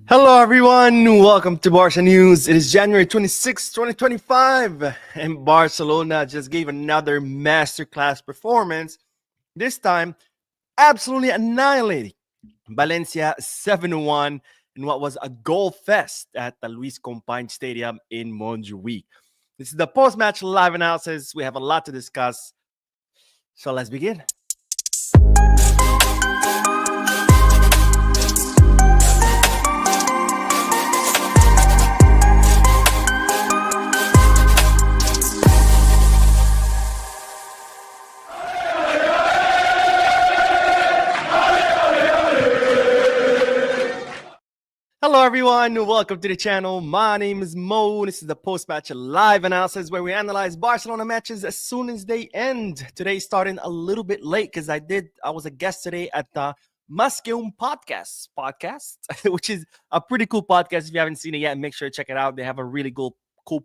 Hello, everyone. Welcome to Barca News. It is January 26, 2025, and Barcelona just gave another masterclass performance. This time, absolutely annihilating Valencia 7-1 in what was a goal fest at the Luis Companys Stadium in Montjuic. This is the post-match live analysis. We have a lot to discuss, so let's begin. Hello, everyone. Welcome to the channel. My name is Mo. This is the post-match live analysis where we analyze Barcelona matches as soon as they end. Today, starting a little bit late because I was a guest today at the Maskeum podcast, which is a pretty cool podcast. If you haven't seen it yet, make sure to check it out. They have a really cool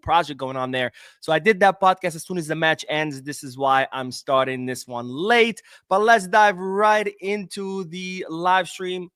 project going on there. So I did that podcast as soon as the match ends. This is why I'm starting this one late. But let's dive right into the live stream.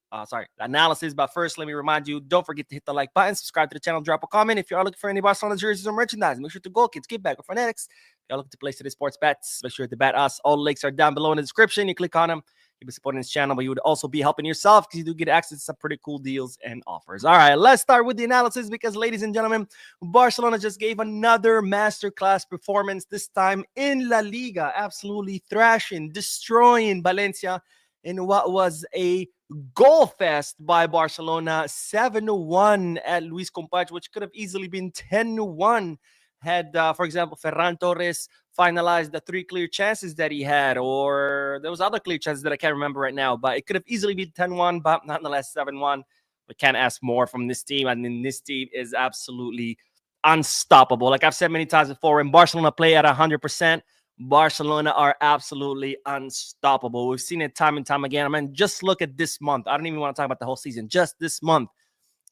Analysis. But first, let me remind you, don't forget to hit the like button, subscribe to the channel, drop a comment. If you are looking for any Barcelona jerseys or merchandise, make sure to go kids, kickback, or fanatics. If you are looking to place today's sports bets, make sure to bet us. All links are down below in the description. You click on them. You'll be supporting this channel, but you would also be helping yourself because you do get access to some pretty cool deals and offers. All right, let's start with the analysis because, ladies and gentlemen, Barcelona just gave another masterclass performance, this time in La Liga, absolutely thrashing, destroying Valencia in what was a goal fest by Barcelona, 7-1 at Luis Companys, which could have easily been 10-1 had, for example, Ferran Torres finalized the 3 clear chances that he had, or there was other clear chances that I can't remember right now, but it could have easily been 10-1, but nonetheless 7-1. We can't ask more from this team. I mean, this team is absolutely unstoppable. Like I've said many times before, when Barcelona play at 100%, Barcelona are absolutely unstoppable. We've seen it time and time again. I mean, just look at this month. I don't even want to talk about the whole season. Just this month,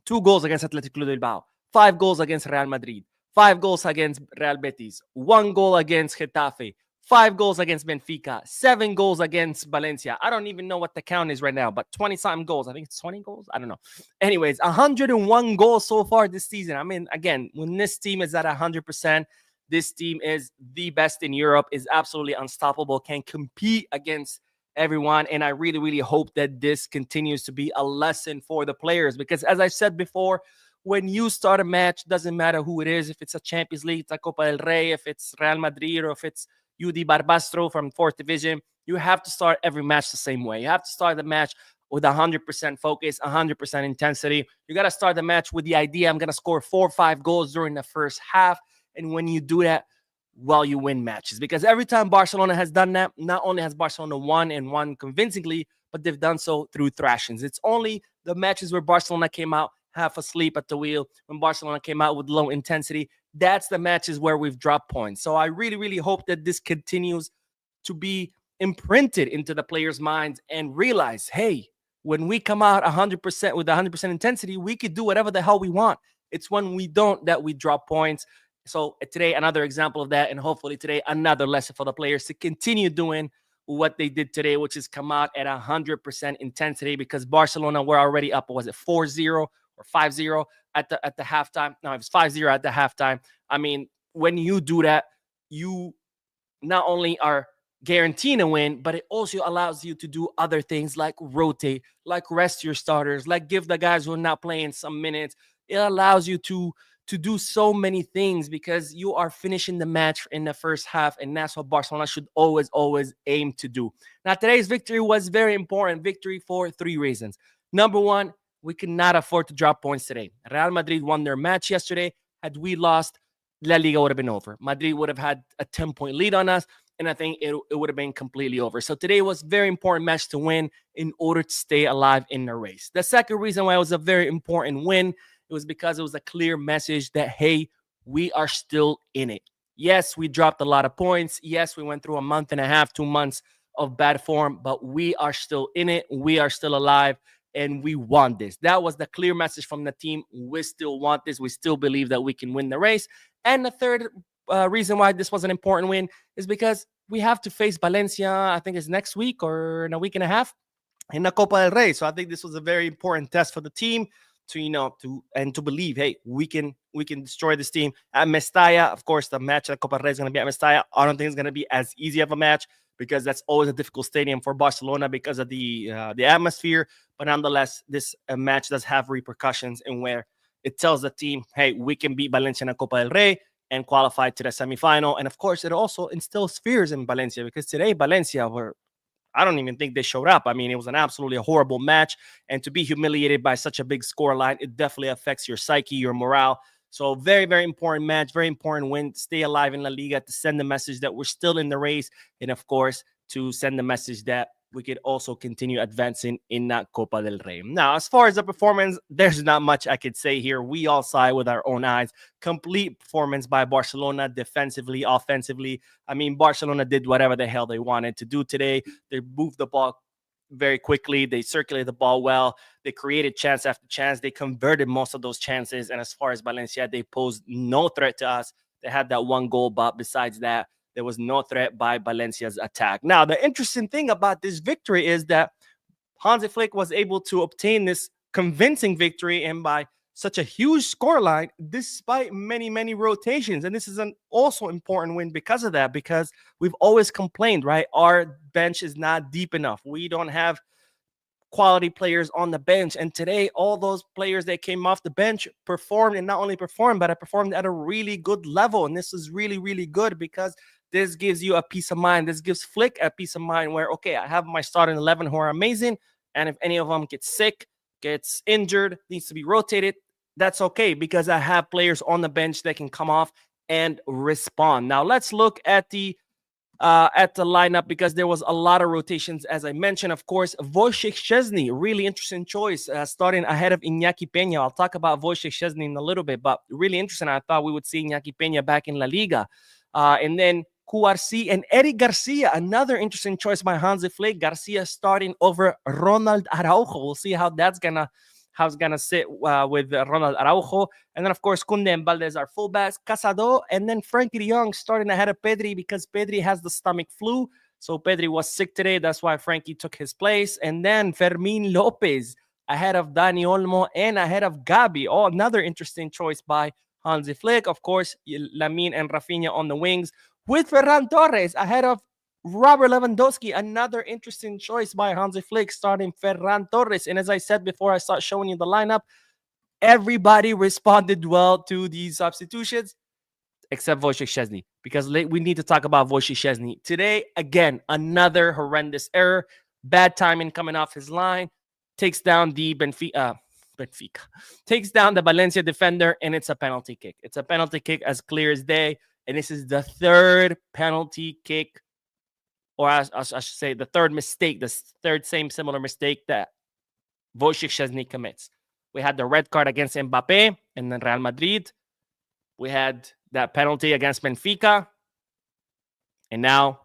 2 goals against Athletic Club de Bilbao, 5 goals against Real Madrid, 5 goals against Real Betis, 1 goal against Getafe, 5 goals against Benfica, 7 goals against Valencia. I don't even know what the count is right now, but 20-something goals. I think it's 20 goals. I don't know. Anyways, 101 goals so far this season. I mean, again, when this team is at 100%, this team is the best in Europe, is absolutely unstoppable, can compete against everyone. And I really, really hope that this continues to be a lesson for the players because, as I said before, when you start a match, doesn't matter who it is, if it's a Champions League, it's a Copa del Rey, if it's Real Madrid, or if it's UD Barbastro from 4th Division, you have to start every match the same way. You have to start the match with 100% focus, 100% intensity. You got to start the match with the idea, I'm going to score 4 or 5 goals during the first half. And when you do that, well, you win matches. Because every time Barcelona has done that, not only has Barcelona won convincingly, but they've done so through thrashings. It's only the matches where Barcelona came out half asleep at the wheel, when Barcelona came out with low intensity. That's the matches where we've dropped points. So I really, really hope that this continues to be imprinted into the players' minds and realize, hey, when we come out 100% with 100% intensity, we could do whatever the hell we want. It's when we don't that we drop points. So today, another example of that, and hopefully today, another lesson for the players to continue doing what they did today, which is come out at 100% intensity because Barcelona were already up, was it 4-0 or 5-0 at the halftime? No, it was 5-0 at the halftime. I mean, when you do that, you not only are guaranteeing a win, but it also allows you to do other things like rotate, like rest your starters, like give the guys who are not playing some minutes. It allows you to do so many things because you are finishing the match in the first half, and that's what Barcelona should always aim to do. Now, today's victory was very important victory for 3 reasons. Number one, we cannot afford to drop points today. Real Madrid won their match yesterday. Had we lost, La Liga would have been over. Madrid would have had a 10-point lead on us, and I think it would have been completely over. So today was a very important match to win in order to stay alive in the race. The second reason why it was a very important win, it was because it was a clear message that, hey, we are still in it. Yes, we dropped a lot of points. Yes, we went through a month and a half, 2 months of bad form, but we are still in it. We are still alive, and we want this. That was the clear message from the team. We still want this. We still believe that we can win the race. And the third reason why this was an important win is because we have to face Valencia, I think it's next week or in a week and a half, in the Copa del Rey. So I think this was a very important test for the team to believe, hey, we can destroy this team at Mestalla. Of course, the match at Copa del Rey is going to be at Mestalla. I don't think it's going to be as easy of a match because that's always a difficult stadium for Barcelona because of the atmosphere. But nonetheless, this match does have repercussions in where it tells the team, hey, we can beat Valencia in Copa del Rey and qualify to the semifinal. And of course, it also instills fears in Valencia because today Valencia were, I don't even think they showed up. I mean, it was an absolutely horrible match. And to be humiliated by such a big score line, it definitely affects your psyche, your morale. So very, very important match, very important win to stay alive in La Liga, to send the message that we're still in the race. And of course, to send the message that we could also continue advancing in that Copa del Rey. Now, as far as the performance, there's not much I could say here. We all saw it with our own eyes. Complete performance by Barcelona, defensively, offensively. I mean, Barcelona did whatever the hell they wanted to do today. They moved the ball very quickly. They circulated the ball well. They created chance after chance. They converted most of those chances. And as far as Valencia, they posed no threat to us. They had that one goal, but besides that, there was no threat by Valencia's attack. Now, the interesting thing about this victory is that Hansi Flick was able to obtain this convincing victory and by such a huge scoreline despite many, many rotations. And this is an also important win because of that, because we've always complained, right? Our bench is not deep enough. We don't have quality players on the bench. And today, all those players that came off the bench performed, and not only performed, but I performed at a really good level. And this is really, really good because this gives you a peace of mind. This gives Flick a peace of mind where, okay, I have my starting 11 who are amazing. And if any of them gets sick, gets injured, needs to be rotated, that's okay because I have players on the bench that can come off and respond. Now, let's look at the lineup because there was a lot of rotations, as I mentioned. Of course, Wojciech Szczesny, really interesting choice, starting ahead of Iñaki Peña. I'll talk about Wojciech Szczesny in a little bit, but really interesting. I thought we would see Iñaki Peña back in La Liga. And then Cuarci and Eric Garcia, another interesting choice by Hansi Flick. Garcia starting over Ronald Araujo. We'll see how that's gonna sit with Ronald Araujo. And then, of course, Kunde and Valdez are fullbacks. Casado and then Frankie de Jong starting ahead of Pedri because Pedri has the stomach flu. So Pedri was sick today. That's why Frankie took his place. And then Fermin Lopez ahead of Dani Olmo and ahead of Gabi. Oh, another interesting choice by Hansi Flick. Of course, Lamine and Rafinha on the wings with Ferran Torres ahead of Robert Lewandowski, another interesting choice by Hansi Flick, starting Ferran Torres. And as I said before I start showing you the lineup, everybody responded well to these substitutions except Wojciech Szczesny, because we need to talk about Wojciech Szczesny. Today, again, another horrendous error. Bad timing coming off his line. Takes down the Benfica. Takes down the Valencia defender, and it's a penalty kick. It's a penalty kick as clear as day. And this is the third penalty kick, or I should say the third mistake, the third same similar mistake that Wojciech Szczesny commits. We had the red card against Mbappe and then Real Madrid. We had that penalty against Benfica. And now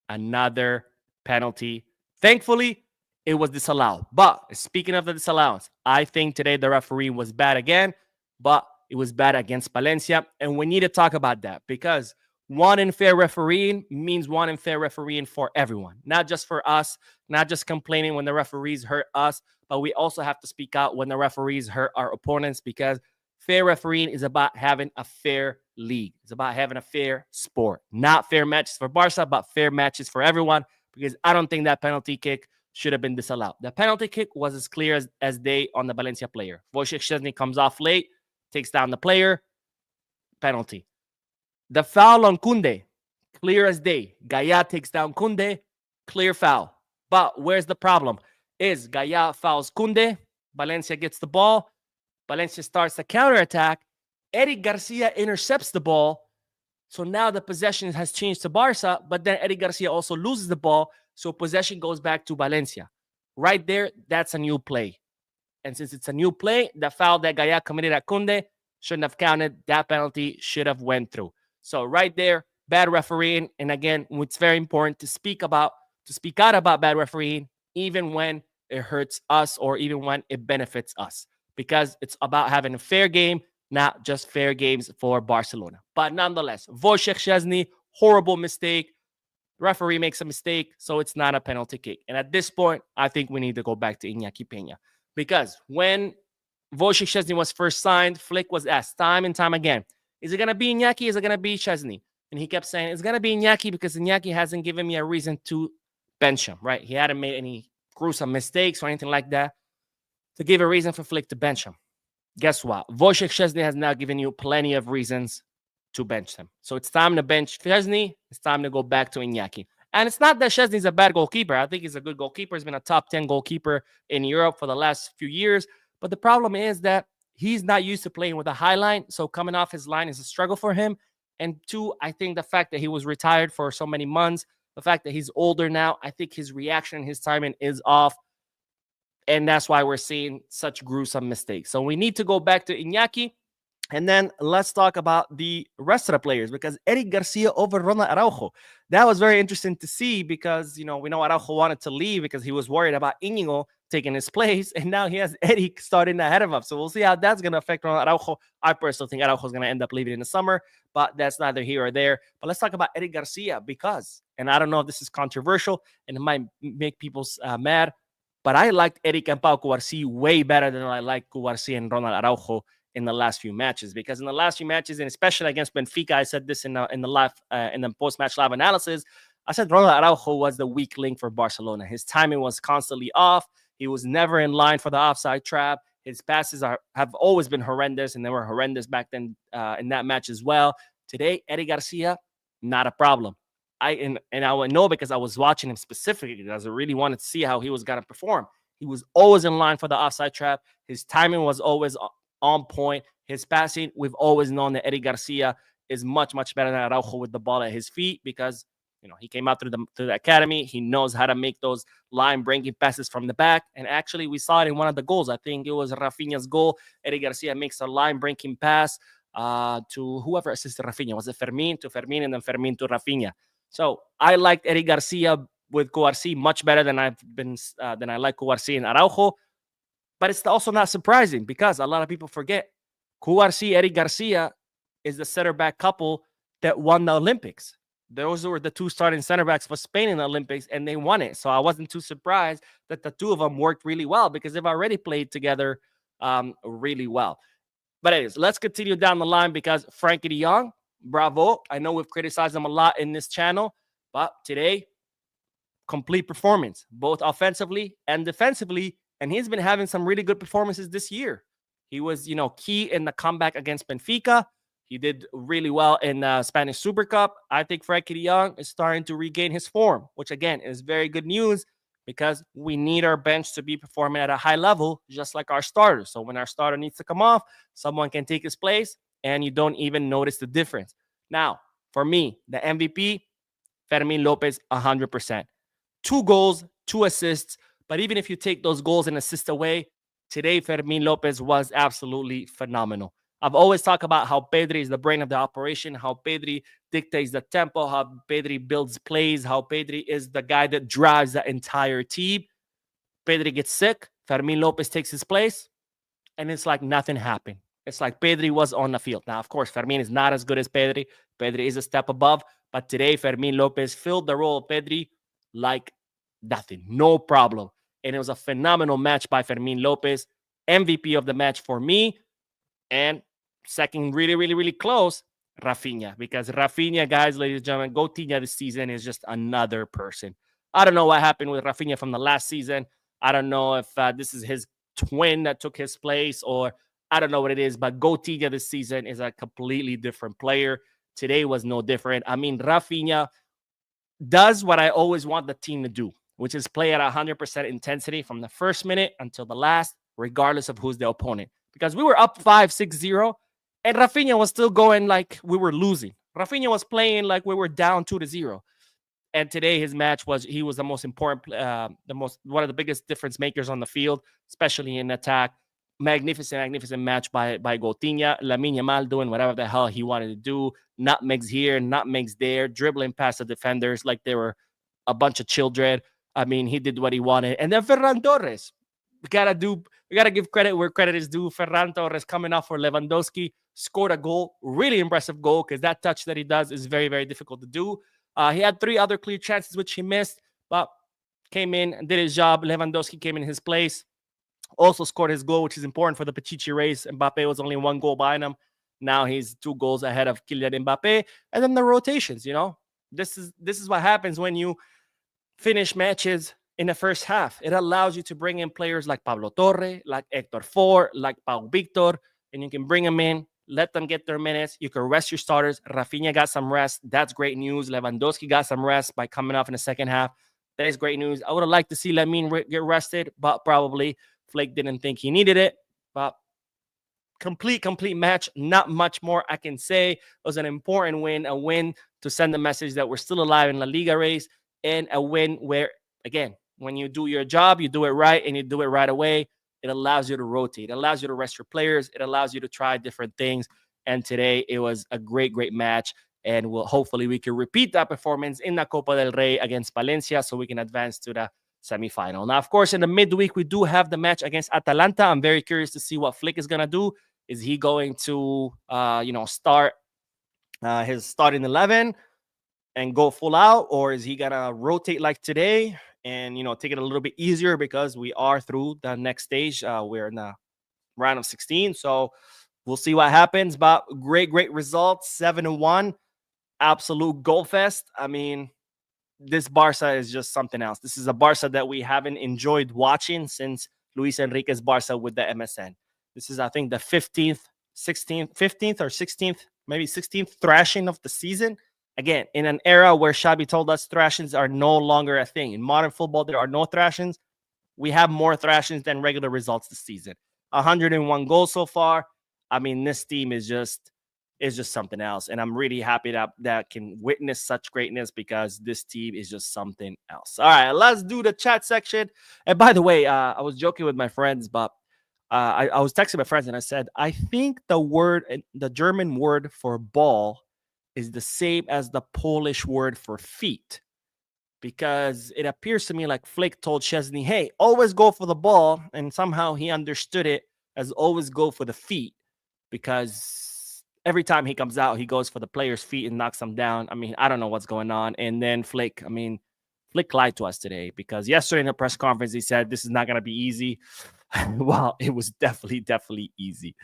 another penalty. Thankfully, it was disallowed. But speaking of the disallowance, I think today the referee was bad again, but it was bad against Valencia. And we need to talk about that because one unfair refereeing means one unfair refereeing for everyone, not just for us, not just complaining when the referees hurt us, but we also have to speak out when the referees hurt our opponents because fair refereeing is about having a fair league. It's about having a fair sport, not fair matches for Barca, but fair matches for everyone because I don't think that penalty kick should have been disallowed. The penalty kick was as clear as day on the Valencia player. Wojciech Szczesny comes off late, takes down the player, penalty. The foul on Kunde, clear as day. Gaya takes down Kunde, clear foul. But where's the problem? Is Gaya fouls Kunde, Valencia gets the ball, Valencia starts the counterattack, Eric Garcia intercepts the ball, so now the possession has changed to Barca, but then Eric Garcia also loses the ball, so possession goes back to Valencia. Right there, that's a new play. And since it's a new play, the foul that Gaya committed at Kunde shouldn't have counted. That penalty should have went through. So right there, bad refereeing. And again, it's very important to speak out about bad refereeing, even when it hurts us or even when it benefits us, because it's about having a fair game, not just fair games for Barcelona. But nonetheless, Wojciech Szczesny, horrible mistake. The referee makes a mistake, so it's not a penalty kick. And at this point, I think we need to go back to Iñaki Peña, because when Wojciech Szczesny was first signed. Flick was asked time and time again, is it going to be Iñaki? Is it going to be Szczesny? And he kept saying, it's going to be Iñaki because Iñaki hasn't given me a reason to bench him, right? He hadn't made any gruesome mistakes or anything like that to give a reason for Flick to bench him. Guess what? Wojciech Szczesny has now given you plenty of reasons to bench him. So it's time to bench Szczesny. It's time to go back to Iñaki. And it's not that Szczesny's a bad goalkeeper. I think he's a good goalkeeper. He's been a top 10 goalkeeper in Europe for the last few years. But the problem is that he's not used to playing with a high line. So coming off his line is a struggle for him. And two, I think the fact that he was retired for so many months, the fact that he's older now, I think his reaction, his timing is off. And that's why we're seeing such gruesome mistakes. So we need to go back to Iñaki. And then let's talk about the rest of the players, because Eric Garcia over Ronald Araujo. That was very interesting to see because, we know Araujo wanted to leave because he was worried about Íñigo taking his place. And now he has Eric starting ahead of him. So we'll see how that's going to affect Ronald Araujo. I personally think Araujo is going to end up leaving in the summer, but that's neither here or there. But let's talk about Eric Garcia because, and I don't know if this is controversial and it might make people mad, but I liked Eric and Pau Cubarsí way better than I liked Cubarsí and Ronald Araujo in the last few matches, because in the last few matches, and especially against Benfica, I said this in the post-match live analysis, I said Ronald Araujo was the weak link for Barcelona. His timing was constantly off. He was never in line for the offside trap. His passes have always been horrendous, and they were horrendous back then in that match as well. Today, Eric Garcia, not a problem. I would know because I was watching him specifically because I really wanted to see how he was going to perform. He was always in line for the offside trap. His timing was always on point. His passing, we've always known that Eric Garcia is much, much better than Araujo with the ball at his feet because, he came out through the academy. He knows how to make those line-breaking passes from the back. And actually, we saw it in one of the goals. I think it was Rafinha's goal. Eric Garcia makes a line-breaking pass to whoever assisted Rafinha. Was it Fermin to Fermin and then Fermin to Rafinha? So I liked Eric Garcia with Cubarsí much better than I like Cubarsí and Araujo. But it's also not surprising because a lot of people forget Cubarsí, Eric Garcia is the center back couple that won the Olympics. Those were the two starting center backs for Spain in the Olympics, and they won it. So I wasn't too surprised that the two of them worked really well because they've already played together really well. But anyways, let's continue down the line because Frankie de Jong, bravo. I know we've criticized him a lot in this channel, but today, complete performance, both offensively and defensively. And he's been having some really good performances this year. He was, key in the comeback against Benfica. He did really well in the Spanish Super Cup. I think Frankie de Jong is starting to regain his form, which, again, is very good news because we need our bench to be performing at a high level, just like our starters. So when our starter needs to come off, someone can take his place, and you don't even notice the difference. Now, for me, the MVP, Fermin Lopez, 100%. 2 goals, 2 assists. But even if you take those goals and assists away, today Fermin Lopez was absolutely phenomenal. I've always talked about how Pedri is the brain of the operation, how Pedri dictates the tempo, how Pedri builds plays, how Pedri is the guy that drives the entire team. Pedri gets sick, Fermin Lopez takes his place, and it's like nothing happened. It's like Pedri was on the field. Now, of course, Fermin is not as good as Pedri. Pedri is a step above, but today Fermin Lopez filled the role of Pedri like nothing, no problem. And it was a phenomenal match by Fermin Lopez, MVP of the match for me. And second, really, really, really close, Rafinha. Because Rafinha, guys, ladies and gentlemen, Coutinho this season is just another person. I don't know what happened with Rafinha from the last season. I don't know if this is his twin that took his place, or I don't know what it is. But Coutinho this season is a completely different player. Today was no different. I mean, Rafinha does what I always want the team to do, which is play at 100% intensity from the first minute until the last, regardless of who's the opponent. Because we were up 5-6-0, and Rafinha was still going like we were losing. Rafinha was playing like we were down 2-0. And today his match he was the most important, one of the biggest difference makers on the field, especially in attack. Magnificent match by Coutinho. Lamine Yamal doing whatever the hell he wanted to do. Nutmegs here, nutmegs there, dribbling past the defenders like they were a bunch of children. I mean, he did what he wanted. And then Ferran Torres. We gotta give credit where credit is due. Ferran Torres coming off for Lewandowski, scored a goal, really impressive goal, because that touch that he does is very, very difficult to do. He had 3 other clear chances which he missed, but came in and did his job. Lewandowski came in his place. Also scored his goal, which is important for the Pichichi race. Mbappe was only 1 goal behind him. Now he's 2 goals ahead of Kylian Mbappe. And then the rotations, this is what happens when you finish matches in the first half. It allows you to bring in players like Pablo Torre, like Hector Ford, like Pau Victor, and you can bring them in, let them get their minutes. You can rest your starters. Rafinha got some rest. That's great news. Lewandowski got some rest by coming off in the second half. That is great news. I would have liked to see Lamine get rested, but probably Flake didn't think he needed it. But complete match. Not much more I can say. It was an important win, a win to send the message that we're still alive in La Liga race, and a win where, again, when you do your job, you do it right, and you do it right away. It allows you to rotate. It allows you to rest your players. It allows you to try different things. And today it was a great match. And hopefully we can repeat that performance in the Copa del Rey against Valencia so we can advance to the semifinal. Now, of course, in the midweek, we do have the match against Atalanta. I'm very curious to see what Flick is going to do. Is he going to, start his starting 11 and go full out, or is he going to rotate like today and, take it a little bit easier because we are through the next stage? We're in the round of 16. So we'll see what happens. But great results, 7-1. Absolute goal fest. I mean, this Barca is just something else. This is a Barca that we haven't enjoyed watching since Luis Enrique's Barca with the MSN. This is, I think, the 15th or 16th, maybe 16th thrashing of the season. Again, in an era where Xabi told us thrashings are no longer a thing. In modern football, there are no thrashings. We have more thrashings than regular results this season. 101 goals so far. I mean, this team is just something else. And I'm really happy that can witness such greatness because this team is just something else. All right, let's do the chat section. And by the way, I was joking with my friends, but I was texting my friends and I said, I think the German word for ball is the same as the Polish word for feet. Because it appears to me like Flick told Chesney, hey, always go for the ball. And somehow he understood it as always go for the feet. Because every time he comes out, he goes for the player's feet and knocks them down. I mean, I don't know what's going on. And then Flick lied to us today because yesterday in the press conference, he said this is not going to be easy. Well, it was definitely easy.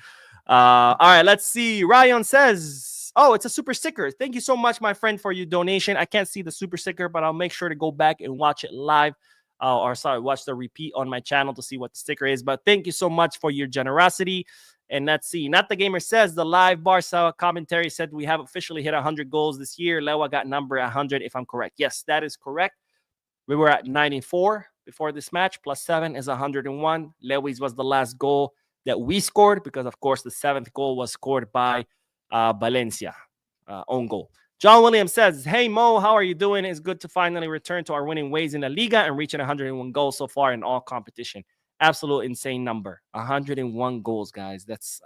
All right, let's see. Ryan says, oh, it's a super sticker. Thank you so much, my friend, for your donation. I can't see the super sticker, but I'll make sure to go back and watch it live. Watch the repeat on my channel to see what the sticker is. But thank you so much for your generosity. And let's see. Not the Gamer says the live Barca commentary said we have officially hit 100 goals this year. Lewa got number 100, if I'm correct. Yes, that is correct. We were at 94 before this match. Plus 7 is 101. Lewis was the last goal that we scored because, of course, the 7th goal was scored by Valencia, own goal. John Williams says, hey, Mo, how are you doing? It's good to finally return to our winning ways in the Liga and reaching 101 goals so far in all competition. Absolute insane number. 101 goals, guys. That's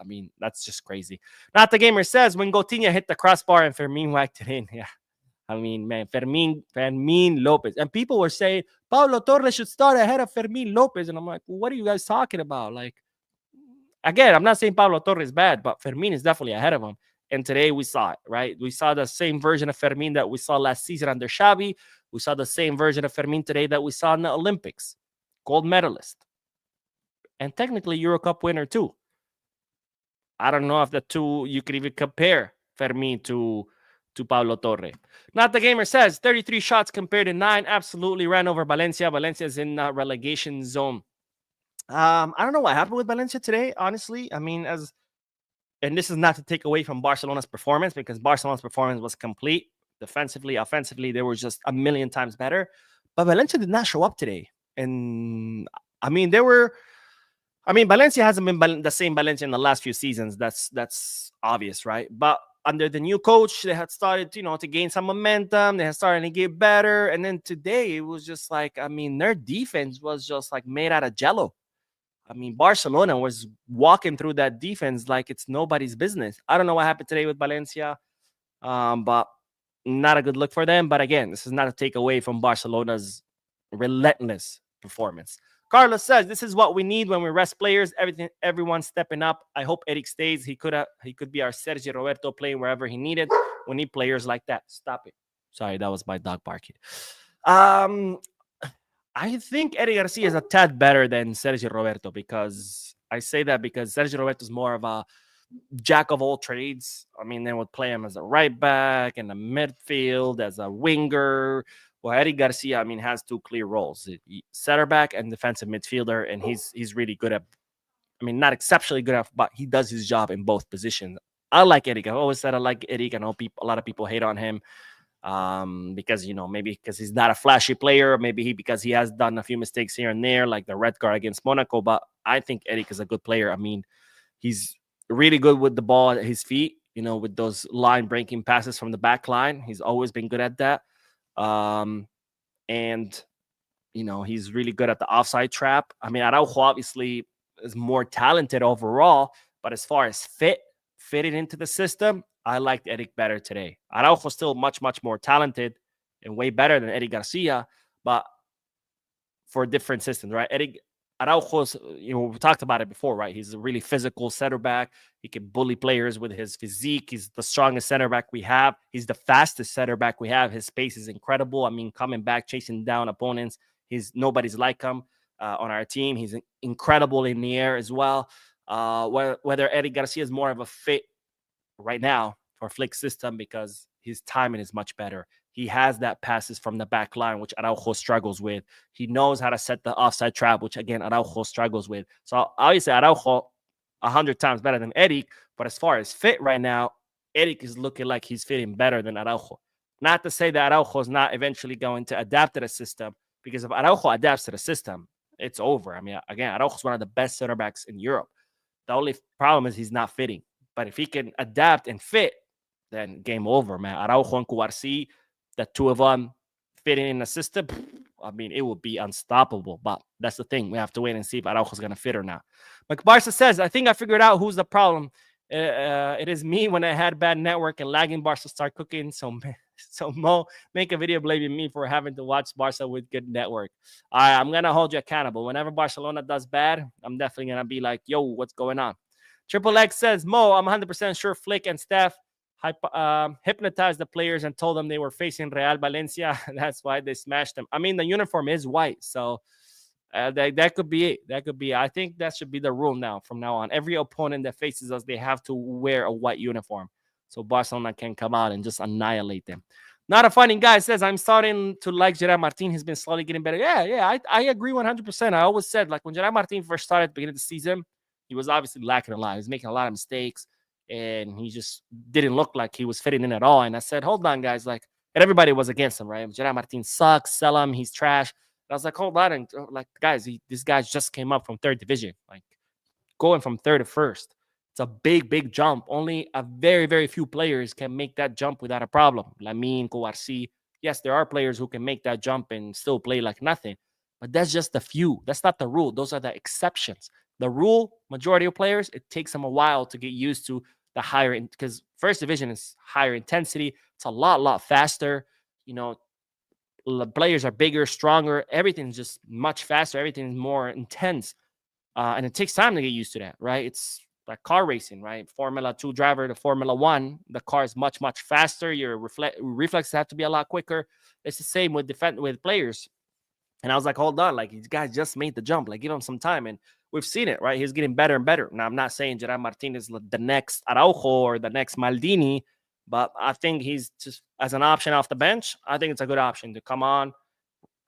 just crazy. Not the Gamer says, when Coutinho hit the crossbar and Fermin whacked it in. Yeah. I mean, man, Fermin Lopez. And people were saying, Pablo Torres should start ahead of Fermin Lopez. And I'm like, well, what are you guys talking about? Like, again, I'm not saying Pablo Torres is bad, but Fermin is definitely ahead of him. And today we saw it, right? We saw the same version of Fermin that we saw last season under Xavi. We saw the same version of Fermin today that we saw in the Olympics. Gold medalist. And technically Euro Cup winner too. I don't know if the two, you could even compare Fermin to Pablo Torre. Not the Gamer says 33 shots compared to 9. Absolutely ran over Valencia. Valencia's in relegation zone. I don't know what happened with Valencia today, honestly. I mean, and this is not to take away from Barcelona's performance because Barcelona's performance was complete. Defensively, offensively, they were just a million times better. But Valencia did not show up today. And I mean, Valencia hasn't been the same Valencia in the last few seasons. That's obvious, right? But under the new coach, they had started, to gain some momentum. They had started to get better. And then today, it was just like, their defense was just like made out of jello. Barcelona was walking through that defense like it's nobody's business. I don't know what happened today with Valencia, but not a good look for them. But again, this is not a takeaway from Barcelona's relentless performance. Carlos says, this is what we need when we rest players. Everyone's stepping up. I hope Eric stays. He could be our Sergio Roberto playing wherever he needed. We need players like that. Stop it. Sorry, that was my dog barking. I think Eddie Garcia is a tad better than Sergio Roberto, because I say that because Sergio Roberto is more of a jack of all trades. I mean, they would play him as a right back in the midfield, as a winger. Well, Eddie Garcia, I mean, has two clear roles: center back and defensive midfielder, and he's really good at. I mean, not exceptionally good at, but he does his job in both positions. I like Eddie. I've always said I like Eddie. I know a lot of people hate on him because maybe because he's not a flashy player, maybe because he has done a few mistakes here and there, like the red card against Monaco. But I think Eric is a good player. I mean, he's really good with the ball at his feet, with those line breaking passes from the back line. He's always been good at that. And he's really good at the offside trap. I mean, Araujo obviously is more talented overall, but as far as fitting into the system, I liked Eric better today. Araujo still much, much more talented and way better than Eric Garcia, but for different systems, right? Eric Araujo's, we talked about it before, right? He's a really physical center back. He can bully players with his physique. He's the strongest center back we have. He's the fastest center back we have. His pace is incredible. I mean, coming back, chasing down opponents. Nobody's like him on our team. He's incredible in the air as well. Whether Eric Garcia is more of a fit right now for Flick's system because his timing is much better. He has that passes from the back line, which Araujo struggles with. He knows how to set the offside trap, which, again, Araujo struggles with. So, obviously, Araujo 100 times better than Eric. But as far as fit right now, Eric is looking like he's fitting better than Araujo. Not to say that Araujo is not eventually going to adapt to the system, because if Araujo adapts to the system, it's over. I mean, again, Araujo is one of the best center backs in Europe. The only problem is he's not fitting. But if he can adapt and fit, then game over, man. Araujo and Garcia, the two of them fitting in the system, I mean, it will be unstoppable. But that's the thing. We have to wait and see if Araujo's going to fit or not. But Barca says, I think I figured out who's the problem. It is me when I had bad network and lagging. Barca start cooking. So Mo, make a video blaming me for having to watch Barca with good network. All right, I'm going to hold you accountable. Whenever Barcelona does bad, I'm definitely going to be like, yo, what's going on? Triple X says, Mo, I'm 100% sure Flick and staff hypnotized the players and told them they were facing Real Valencia. That's why they smashed them. I mean, the uniform is white, so that could be it. That could be it. I think that should be the rule now from now on. Every opponent that faces us, they have to wear a white uniform, so Barcelona can come out and just annihilate them. Not a funny guy says, I'm starting to like Gerard Martin. He's been slowly getting better. Yeah, I agree 100%. I always said, like, when Gerard Martin first started at the beginning of the season, he was obviously lacking a lot. He was making a lot of mistakes, and he just didn't look like he was fitting in at all. And I said, hold on, guys. Like, and everybody was against him, right? Gerard Martin sucks. Sell him. He's trash. And I was like, hold on. And like, guys, this guy just came up from third division. Like, going from third to first. It's a big, big jump. Only a very, very few players can make that jump without a problem. Lamine, Garcia. Yes, there are players who can make that jump and still play like nothing. But that's just the few. That's not the rule. Those are the exceptions. The rule, majority of players, it takes them a while to get used to the higher, because first division is higher intensity. It's a lot faster. The players are bigger, stronger. Everything's just much faster. Everything's more intense. And it takes time to get used to that, right? It's like car racing, right? Formula 2 driver to Formula 1, the car is much, much faster. Your reflexes have to be a lot quicker. It's the same with players. And I was like, hold on, like, these guys just made the jump. Like, give him some time. And we've seen it, right? He's getting better and better. Now, I'm not saying Gerard Martinez is the next Araujo or the next Maldini, but I think he's just, as an option off the bench, I think it's a good option to come on,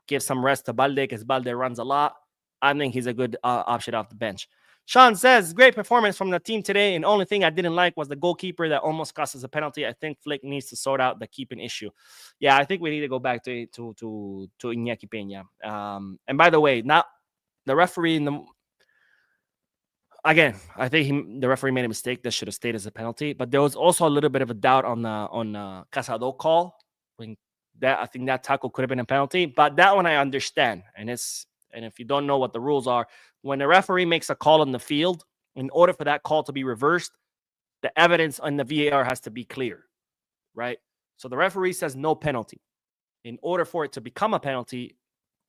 give some rest to Balde, because Balde runs a lot. I think he's a good option off the bench. Sean says, great performance from the team today, and only thing I didn't like was the goalkeeper that almost cost us a penalty. I think Flick needs to sort out the keeping issue. Yeah, I think we need to go back to Iñaki Peña. And by the way, not the referee again, I think the referee made a mistake that should have stayed as a penalty. But there was also a little bit of a doubt on Casado call. I think that tackle could have been a penalty, but that one I understand. And if you don't know what the rules are, when a referee makes a call on the field, in order for that call to be reversed, the evidence on the VAR has to be clear, right? So the referee says no penalty. In order for it to become a penalty,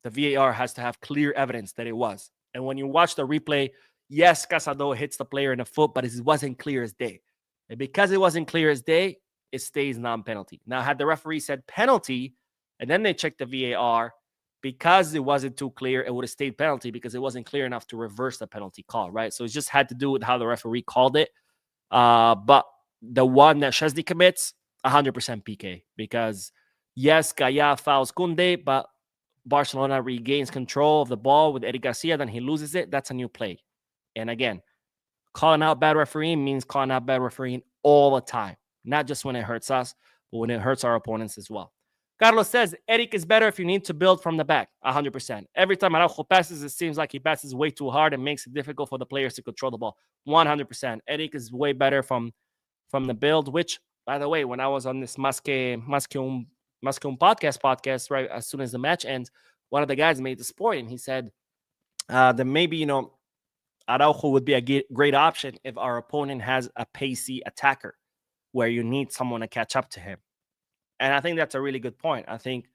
the VAR has to have clear evidence that it was. And when you watch the replay, yes, Casado hits the player in the foot, but it wasn't clear as day. And because it wasn't clear as day, it stays non-penalty. Now, had the referee said penalty, and then they checked the VAR, because it wasn't too clear, it would have stayed penalty because it wasn't clear enough to reverse the penalty call, right? So it just had to do with how the referee called it. But the one that Szczesny commits, 100% PK, because yes, Gaya fouls Koundé, but Barcelona regains control of the ball with Eric Garcia, then he loses it. That's a new play. And again, calling out bad refereeing means calling out bad refereeing all the time, not just when it hurts us, but when it hurts our opponents as well. Carlos says, Eric is better if you need to build from the back, 100%. Every time Araujo passes, it seems like he passes way too hard and makes it difficult for the players to control the ball, 100%. Eric is way better from the build, which, by the way, when I was on this Mas que un podcast, right, as soon as the match ends, one of the guys made this point, and he said that maybe, Araujo would be a great option if our opponent has a pacey attacker where you need someone to catch up to him. And I think that's a really good point. I think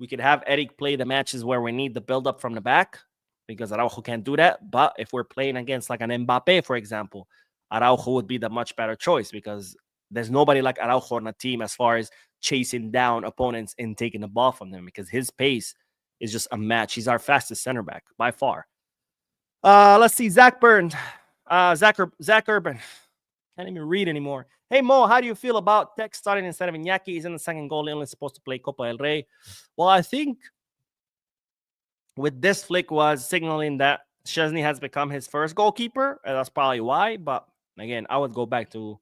we could have Eric play the matches where we need the build-up from the back because Araujo can't do that. But if we're playing against like an Mbappe, for example, Araujo would be the much better choice because there's nobody like Araujo on the team as far as chasing down opponents and taking the ball from them because his pace is just a match. He's our fastest center back by far. Let's see. Zack Urban. Can't even read anymore. Hey, Mo, how do you feel about Tech starting instead of Iñaki? He's in the second goal. Only supposed to play Copa del Rey. Well, I think with this flick was signaling that Szczesny has become his first goalkeeper. And that's probably why. But again, I would go back to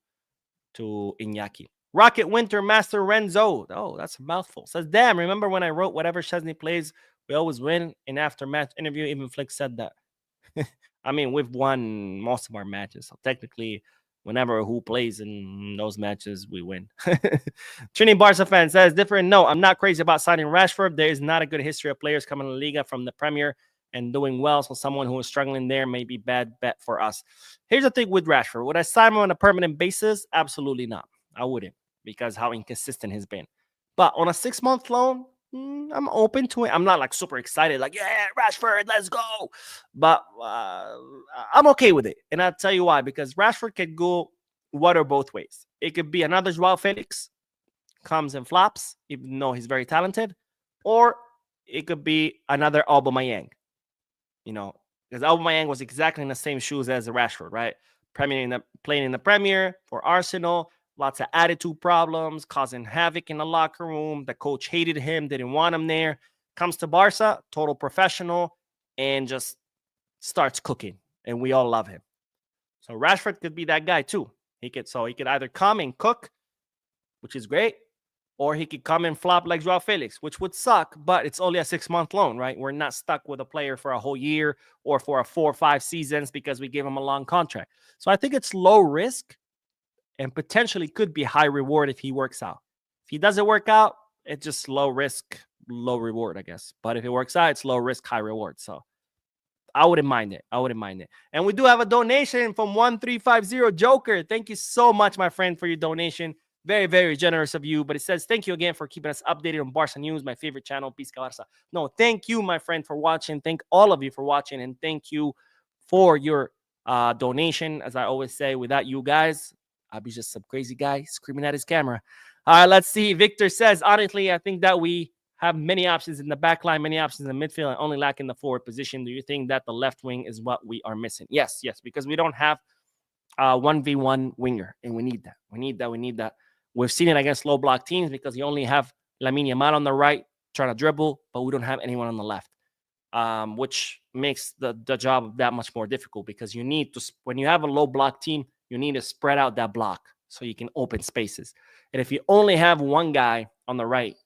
Iñaki. Rocket Winter Master Renzo. Oh, that's a mouthful. Says, damn, remember when I wrote whatever Szczesny plays, we always win? In after-match interview, even Flick said that. I mean, we've won most of our matches. So technically, whenever who plays in those matches, we win. Trini Barca fan says, different. No, I'm not crazy about signing Rashford. There is not a good history of players coming to the Liga from the Premier and doing well. So someone who is struggling there may be bad bet for us. Here's the thing with Rashford. Would I sign him on a permanent basis? Absolutely not. I wouldn't because how inconsistent he's been. But on a 6-month loan, I'm open to it. I'm not like super excited, like, yeah, Rashford, let's go. But I'm okay with it. And I'll tell you why. Because Rashford can go one or both ways. It could be another Joao Felix, comes and flops, even though he's very talented. Or it could be another Aubameyang. Because Aubameyang was exactly in the same shoes as Rashford, right? Playing in the Premier for Arsenal. Lots of attitude problems, causing havoc in the locker room. The coach hated him, didn't want him there. Comes to Barca, total professional, and just starts cooking. And we all love him. So Rashford could be that guy too. He could either come and cook, which is great, or he could come and flop like Joao Felix, which would suck, but it's only a 6-month loan, right? We're not stuck with a player for a whole year or for a 4 or 5 seasons because we gave him a long contract. So I think it's low risk and potentially could be high reward if he works out. If he doesn't work out, it's just low risk, low reward, I guess. But if it works out, it's low risk, high reward. So I wouldn't mind it. And we do have a donation from 1350 Joker. Thank you so much, my friend, for your donation. Very, very generous of you. But it says, thank you again for keeping us updated on Barca News, my favorite channel, Pizca Barca. No, thank you, my friend, for watching. Thank all of you for watching. And thank you for your donation. As I always say, without you guys, I'll be just some crazy guy screaming at his camera. All right, let's see. Victor says, honestly, I think that we have many options in the back line, many options in the midfield, and only lack in the forward position. Do you think that the left wing is what we are missing? Yes, because we don't have 1v1 winger, and we need that. We need that. We've seen it against low block teams because you only have Lamine Yamal on the right trying to dribble, but we don't have anyone on the left, which makes the job that much more difficult because you need to, when you have a low block team, you need to spread out that block so you can open spaces. And if you only have one guy on the right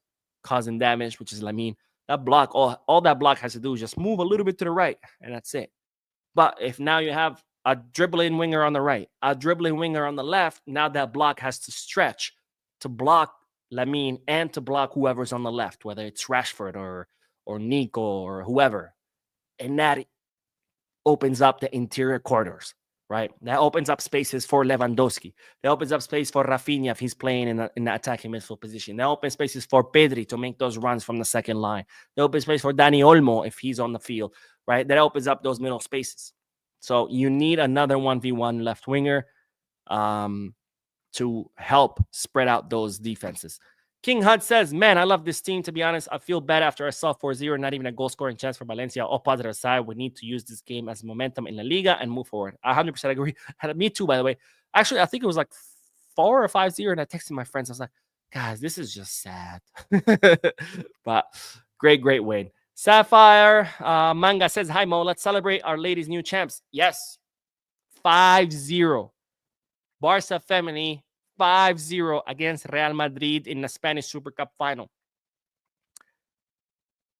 causing damage, which is Lamine, that block, all that block has to do is just move a little bit to the right, and that's it. But if now you have a dribbling winger on the right, a dribbling winger on the left, now that block has to stretch to block Lamine and to block whoever's on the left, whether it's Rashford or Nico or whoever. And that opens up the interior corridors. Right, that opens up spaces for Lewandowski. That opens up space for Rafinha if he's playing in the attacking midfield position. That opens spaces for Pedri to make those runs from the second line. That opens space for Dani Olmo if he's on the field. Right, that opens up those middle spaces. So you need another 1v1 left winger to help spread out those defenses. King Hud says, man, I love this team. To be honest, I feel bad after I saw 4-0, not even a goal-scoring chance for Valencia. All positive aside, we need to use this game as momentum in La Liga and move forward. I 100% agree. Me too, by the way. Actually, I think it was like 4 or 5-0, and I texted my friends. I was like, guys, this is just sad. But great win. Sapphire Manga says, hi, Mo. Let's celebrate our ladies' new champs. Yes, 5-0. Barca Femini 5-0 against Real Madrid in the Spanish Super Cup final.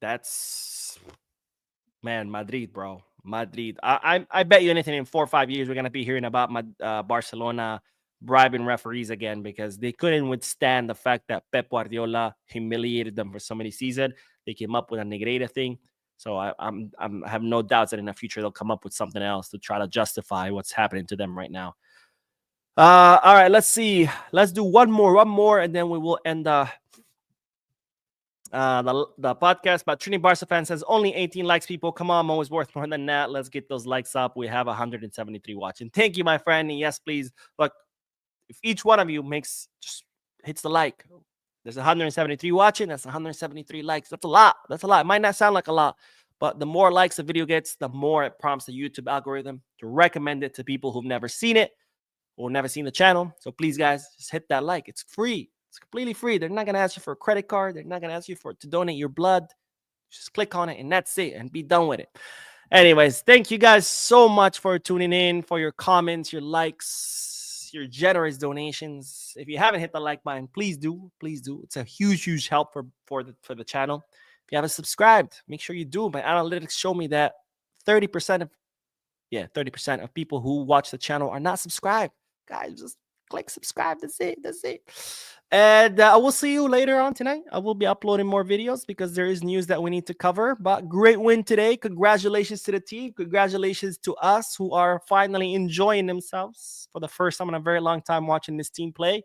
That's, man, Madrid, bro. Madrid. I bet you anything in 4 or 5 years, we're going to be hearing about Barcelona bribing referees again, because they couldn't withstand the fact that Pep Guardiola humiliated them for so many seasons. They came up with a Negreira thing. So I have no doubts that in the future they'll come up with something else to try to justify what's happening to them right now. All right, let's see. Let's do one more, and then we will end the podcast. But Trini Barca fan says only 18 likes. People, come on, Mo is worth more than that. Let's get those likes up. We have 173 watching. Thank you, my friend. And yes, please. Look, if each one of you just hits the like, there's 173 watching. That's 173 likes. That's a lot. That's a lot. It might not sound like a lot, but the more likes the video gets, the more it prompts the YouTube algorithm to recommend it to people who've never seen it or never seen the channel. So please, guys, just hit that like. It's free. It's completely free. They're not going to ask you for a credit card. They're not going to ask you to donate your blood. Just click on it, and that's it, and be done with it. Anyways, thank you guys so much for tuning in, for your comments, your likes, your generous donations. If you haven't hit the like button, please do. Please do. It's a huge help for the channel. If you haven't subscribed, make sure you do. My analytics show me that 30% of people who watch the channel are not subscribed. Guys, just click subscribe. That's it. And I will see you later on tonight. I will be uploading more videos because there is news that we need to cover. But great win today. Congratulations to the team. Congratulations to us who are finally enjoying themselves for the first time in a very long time watching this team play.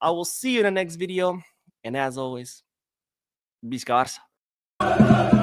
I will see you in the next video. And as always, Visca Barça.